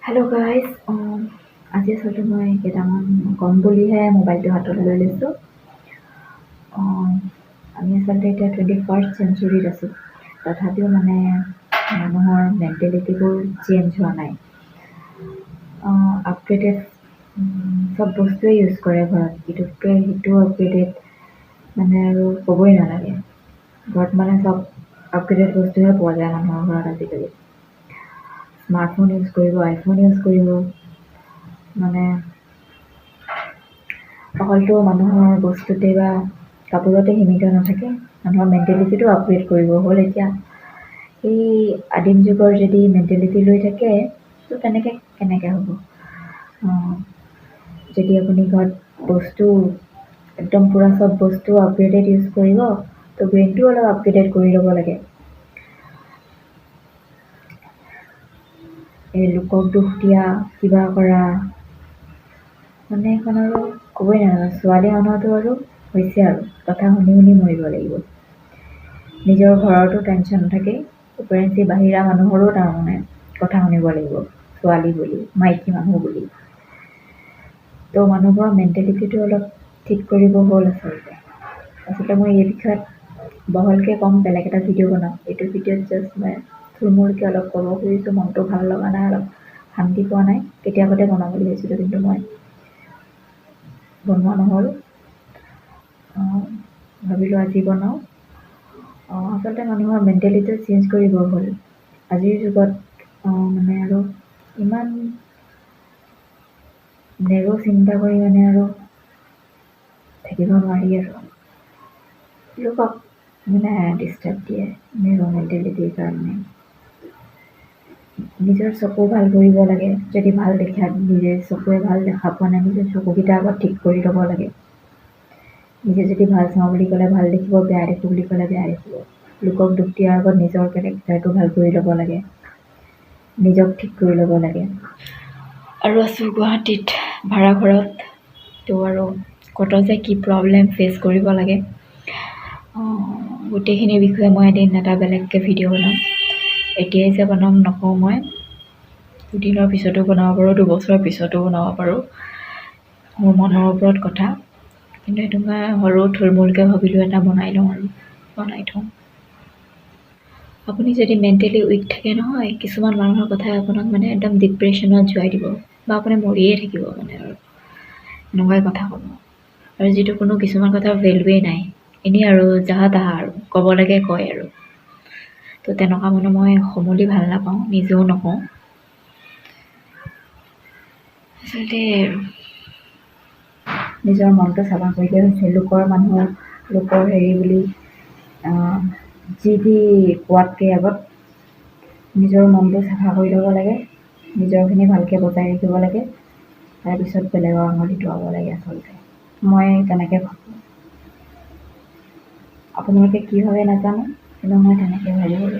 Hello' guys, আজি আচলতে মই কেইটামান কম বুলিহে মোবাইলটো হাতত লৈ লৈছোঁ। আমি আচলতে এতিয়া 21st চেঞ্চুৰীত আছোঁ। তথাপিও মানে মানুহৰ মেণ্টেলিটিবোৰ চেঞ্জ হোৱা নাই। আপগ্ৰেডেড চব বস্তুৱেই ইউজ কৰে ঘৰত, ইটোতকৈ সিটো আপগ্ৰেডেড, মানে আৰু ক'বই নালাগে। ঘৰত মানে চব আপগ্ৰেডেড বস্তুহে পোৱা যায় মানুহৰ ঘৰত আজিকালি। স্মাৰ্টফোন ইউজ কৰিব, আইফোন ইউজ কৰিব, মানে অকলতো মানুহৰ বস্তুতে বা কাপোৰতে সীমিত নাথাকে, মানুহৰ মেণ্টেলিটিটো আপগ্ৰেড কৰিব হ'ল। এতিয়া সেই আদিম যুগৰ যদি মেণ্টেলিটি লৈ থাকে তো তেনেকৈ কেনেকৈ হ'ব? যদি আপুনি ঘৰত বস্তু একদম পূৰা চব বস্তু আপগ্ৰেডেড ইউজ কৰিব, তো ব্ৰেইনটো অলপ আপগ্ৰেডেড কৰি ল'ব লাগে। এই লোকক দুখ দিয়া, কিবা কৰা, মানে এখন আৰু ক'বই নালাগে। ছোৱালী মানুহৰতো আৰু হৈছে আৰু কথা শুনি শুনি মৰিব লাগিব। নিজৰ ঘৰতো টেনশ্যন নাথাকে, ওপৰেঞ্চি বাহিৰা মানুহৰো তাৰমানে কথা শুনিব লাগিব, ছোৱালী বুলি, মাইকী মানুহ বুলি। তো মানুহবোৰৰ মেণ্টেলিটিটো অলপ ঠিক কৰিব হ'ল আচলতে মই এই বিষয়ত বহলকৈ ক'ম, বেলেগ এটা ভিডিঅ' বনাম। এইটো ভিডিঅ'ত জাষ্ট মই থুলমূলকৈ অলপ ক'ব খুজিছোঁ। মনটো ভাল লগা নাই, অলপ শান্তি পোৱা নাই। কেতিয়াবাতে বনাম বুলি ভাবিছিলোঁ, কিন্তু মই বনোৱা নহ'ল। ভাবিলোঁ আজি বনাওঁ। আচলতে মানুহৰ মেণ্টেলিটি চেঞ্জ কৰিব হ'ল। আজিৰ যুগত মানে আৰু ইমান নেৰো চিন্তা কৰি মানে আৰু থাকিব নোৱাৰি আৰু। লোকক মানে ডিষ্টাৰ্ব দিয়ে নেৰো মেণ্টেলিটিৰ কাৰণে। নিজৰ চকু ভাল কৰিব লাগে। যদি ভাল দেখা, নিজে চকুৱে ভাল দেখা পোৱা নাই, নিজৰ চকুকেইটা আগত ঠিক কৰি ল'ব লাগে। নিজে যদি ভাল চাওঁ বুলি ক'লে ভাল দেখিব, বেয়া দেখোঁ বুলি ক'লে বেয়া দেখিব। লোকক দুখ দিয়াৰ আগত নিজৰ কেৰেক্টাৰটো ভাল কৰি ল'ব লাগে, নিজক ঠিক কৰি ল'ব লাগে। আৰু আছোঁ গুৱাহাটীত ভাড়াঘৰত। তো আৰু ক'ত যে কি প্ৰব্লেম ফেচ কৰিব লাগে, গোটেইখিনিৰ বিষয়ে মই এদিন এটা বেলেগকৈ ভিডিঅ' বনাম। এতিয়াই যে বনাম নকওঁ, মই দুদিনৰ পিছতো বনাব পাৰোঁ, দুবছৰৰ পিছতো বনাব পাৰোঁ, মোৰ মনৰ ওপৰত কথা। কিন্তু সেইটো মই সৰু থুলমূলকৈ ভাবিলোঁ এটা বনাই লওঁ আৰু বনাই থওঁ। আপুনি যদি মেণ্টেলি উইক থাকে নহয়, কিছুমান মানুহৰ কথাই আপোনাক মানে একদম ডিপ্ৰেশ্যনত যোৱাই দিব, বা আপুনি মৰিয়ে থাকিব মানে আৰু এনেকুৱাই কথা ক'ব। আৰু যিটো কোনো কিছুমান কথা ভেলুৱেই নাই, এনেই আৰু জাহা তাহা আৰু ক'ব লাগে কয় আৰু। তো তেনেকুৱা মানুহ মই সমূলি ভাল নাপাওঁ, নিজেও নকওঁ। আচলতে নিজৰ মনটো চাফা কৰিলে হৈছে। লোকৰ হেৰি বুলি যি টি কোৱাতকৈ আগত নিজৰ মনটো চাফা কৰি ল'ব লাগে, নিজৰখিনি ভালকৈ বজাই ৰাখিব লাগে, তাৰপিছত বেলেগৰ আঙুলি টুৱাব লাগে। আচলতে মই তেনেকৈ ভাবোঁ। আপোনালোকে কি ভাবে নাজানো, কিন্তু মই তেনেকৈ ভাবোঁ।